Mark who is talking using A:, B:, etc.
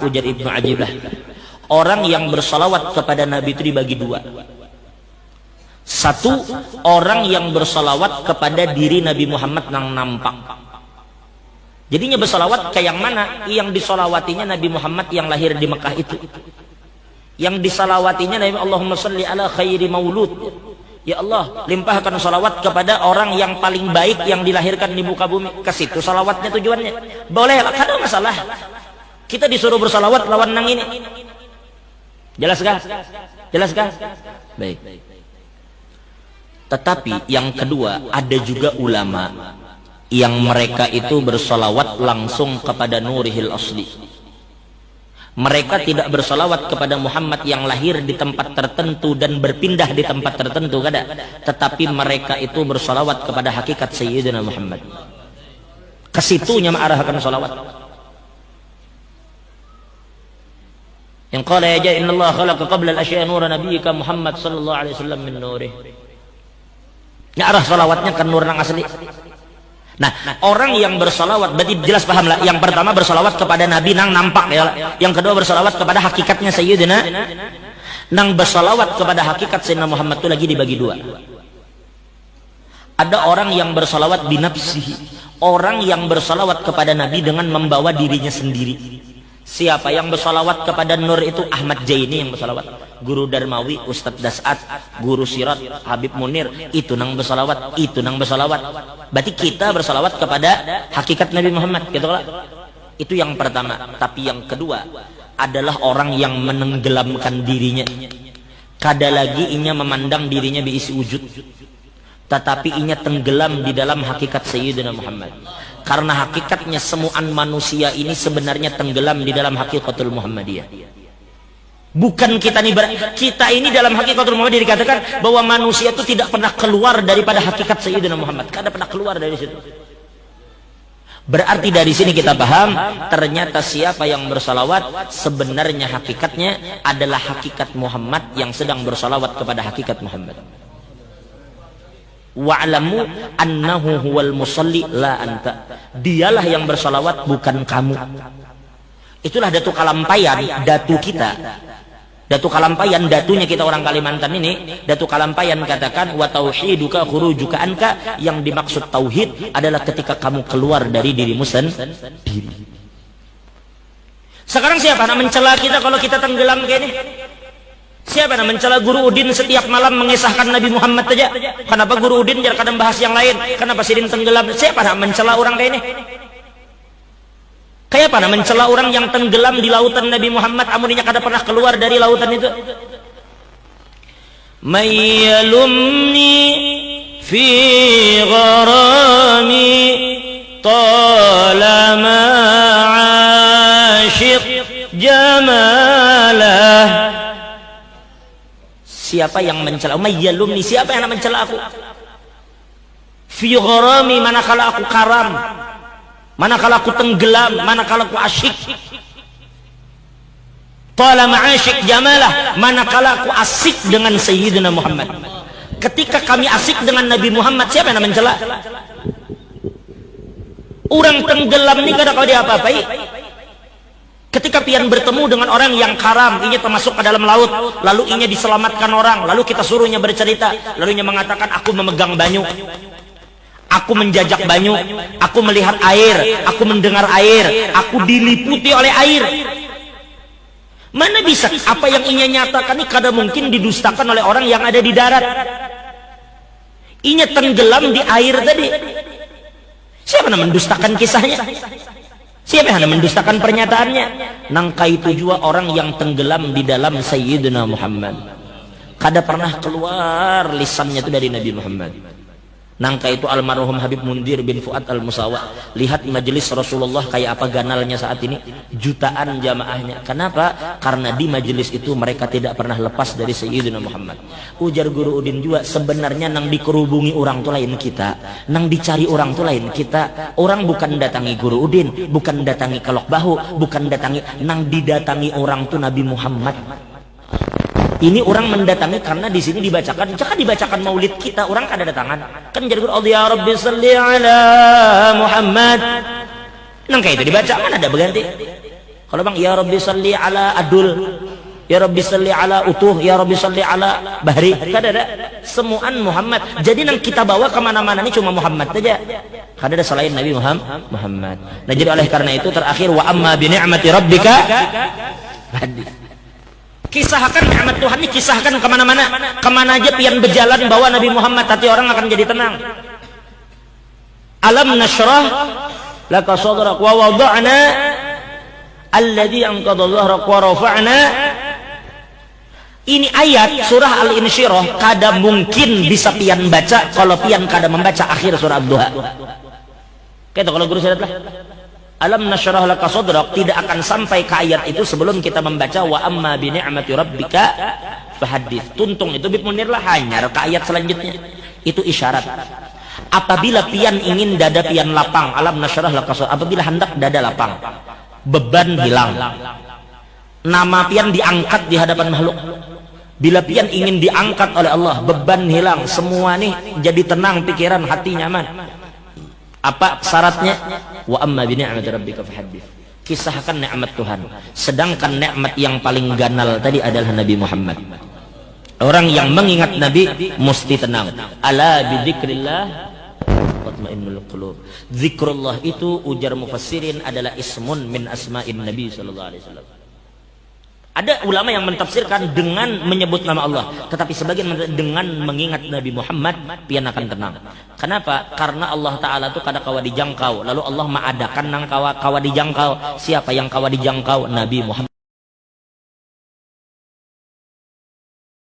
A: ujar Ibnu Ajiblah. Orang yang bersalawat kepada Nabi itu dibagi dua. Satu, orang yang bersalawat kepada diri Nabi Muhammad yang nampak. Jadinya bersalawat kayak yang mana? Yang disalawatinya Nabi Muhammad yang lahir di Mekah itu. Yang disalawatinya Nabi, Allahumma salli ala khairi maulud. Ya Allah, limpahkan salawat kepada orang yang paling baik yang dilahirkan di muka bumi. Ke situ salawatnya tujuannya. Boleh, kada masalah. Kita disuruh bersalawat lawan nang ini. Jelas kah? Jelas kah? Baik. Tetapi yang kedua, ada juga ulama yang mereka itu bersalawat langsung kepada Nurihil Asli. Mereka tidak bersalawat kepada Muhammad yang lahir di tempat tertentu dan berpindah di tempat tertentu, kada. Tetapi mereka itu bersalawat kepada hakikat Sayyidina Muhammad. Kesitunya mengarahkan salawat. Yang qala ya ja inna Allah khalaqa qabla al-asya' nura nabiyyika Muhammad sallallahu alaihi wasallam min nurih. Ini arah salawatnya ke nur nang asli. Nah, orang yang bersalawat berarti jelas paham lah. Yang pertama bersalawat kepada Nabi nang nampak ya. Yang kedua bersalawat kepada hakikatnya Sayyidina. Nang bersalawat kepada hakikat Sayyidina Muhammad itu lagi dibagi dua. Ada orang yang bersalawat binafsihi. Orang yang bersalawat kepada Nabi dengan membawa dirinya sendiri. Siapa yang bersalawat kepada Nur itu? Ahmad Jaini yang bersalawat. Guru Darmawi, Ustadz Das'at, Guru Sirat, Habib Munir, itu nang bersalawat, itu nang bersalawat. Berarti kita bersalawat kepada hakikat Nabi Muhammad, gitu lah. Itu yang pertama. Tapi yang kedua adalah orang yang menenggelamkan dirinya. Kada lagi inya memandang dirinya diisi wujud, tetapi inya tenggelam di dalam hakikat Sayyidina Muhammad. Karena hakikatnya semuaan manusia ini sebenarnya tenggelam di dalam hakikatul Muhammadiyah. Bukan kita ini dalam hakikatul Muhammadiyah dikatakan bahwa manusia itu tidak pernah keluar daripada hakikat Sayyidina Muhammad. Kada pernah keluar dari situ. Berarti dari sini kita paham ternyata siapa yang bersalawat sebenarnya hakikatnya adalah hakikat Muhammad yang sedang bersalawat kepada hakikat Muhammad. Wa'lamu annahu huwal musalli la anta. Dialah yang bersalawat, bukan kamu. Itulah Datu Kalampayan, datu kita. Datu Kalampayan, datunya kita orang Kalimantan ini. Datu Kalampayan katakan wa tauhiduka khurujuka anka. Yang dimaksud tauhid adalah ketika kamu keluar dari dirimu sendiri. Sekarang siapa nak mencela kita kalau kita tenggelam kayak ini? Siapa yang mencela Guru Udin setiap malam mengisahkan Nabi Muhammad saja? Kenapa Guru Udin jangan kadang bahas yang lain? Kenapa Sidin tenggelam? Siapa yang mencela orang kayak ini? Kayak apa mencela orang yang tenggelam di lautan Nabi Muhammad, amuninya kada pernah keluar dari lautan itu? Mayyalumni fi gharami talama ashiq jamalah. Siapa yang mencela? Mayyalumni, siapa yang mencela aku? Fi gharami, manakala aku karam, manakala aku tenggelam, manakala aku asyik. Talama asyik jamalah, manakala aku asik dengan Sayyidina Muhammad. Ketika kami asik dengan Nabi Muhammad, siapa yang mencela? Orang tenggelam ini kada kau diapa-apai. Ketika pian bertemu dengan orang yang karam, inya termasuk ke dalam laut, lalu inya diselamatkan orang, lalu kita suruhnya bercerita, lalu inya mengatakan aku memegang banyu, aku menjajak banyu, aku melihat air, aku mendengar air, aku diliputi oleh air. Mana bisa apa yang inya nyatakan ini kada mungkin didustakan oleh orang yang ada di darat. Inya tenggelam di air tadi. Siapa yang mendustakan kisahnya? Siapa yang mendustakan pernyataannya? Nangka itu juga orang yang tenggelam di dalam Sayyidina Muhammad. Kada pernah keluar lisannya itu dari Nabi Muhammad. Nangka itu almarhum Habib Mundir bin Fuad Al-Musawa. Lihat majelis Rasulullah kayak apa ganalnya saat ini. Jutaan jamaahnya. Kenapa? Karena di majelis itu mereka tidak pernah lepas dari Sayyidina Muhammad. Ujar Guru Udin juga, sebenarnya nang dikerubungi orang tuh lain kita, nang dicari orang tuh lain kita. Orang bukan datangi Guru Udin, bukan datangi Kelok Bahu, bukan datangi, nang didatangi orang tuh Nabi Muhammad. Ini orang mendatangi karena di sini dibacakan, jangan dibacakan maulid kita, orang kada datangan. Kan jadi Allah ya Rabbi salli ala Muhammad. Nang kayak itu dibaca, mana ada berganti. Kalau bang, ya Rabbi salli ala Adul, ya Rabbi salli ala Utuh, ya Rabbi salli ala Bahri, kada ada. Semuaan Muhammad. Jadi yang kita bawa kemana-mana ini cuma Muhammad saja. Kada ada selain Nabi Muhammad. Nah jadi oleh karena itu terakhir wa amma bi ni'mati rabbika hadits. Kisahkan nikmat Tuhan ini, kisahkan kemana-mana, kemana aja pian berjalan bawa Nabi Muhammad, hati orang akan jadi tenang. Alam nashrah laka sadrak wa wada'na alladhi anqadha dhahrak wa rafa'na. Ini ayat surah Al-Insyirah kada mungkin bisa pian baca kalau pian kada membaca akhir surah Ad-Duha. Kayak kalau guru saya lah, alam nashrah laka sadrak tidak akan sampai ke ayat itu sebelum kita membaca wa amma bi ni'mati rabbika fahaddits. Tuntung itu Bib Munir lah hanya ke ayat selanjutnya. Itu isyarat. Apabila pian ingin dada pian lapang, alam nashrah laka sadrak, apabila hendak dada lapang, beban hilang, nama pian diangkat di hadapan makhluk. Bila pian ingin diangkat oleh Allah, beban hilang, semua nih jadi tenang, pikiran, hati nyaman. Apa syaratnya? Wa amma bi ni'mati rabbika fahaddits. Kisahkan nikmat Tuhan. Sedangkan nikmat yang paling ganal tadi adalah Nabi Muhammad. Orang yang mengingat Nabi mesti tenang. Ala bi dzikrillah tatmainnul qulub. Zikrullah itu ujar mufassirin adalah ismun min asma'in Nabi sallallahu alaihi wasallam. Ada ulama yang mentafsirkan dengan menyebut nama Allah, tetapi sebagian dengan mengingat Nabi Muhammad pian akan tenang. Kenapa? Karena Allah Ta'ala itu kada kawa dijangkau, lalu Allah mengadakan nang kawa dijangkau. Siapa yang kawa dijangkau? Nabi Muhammad.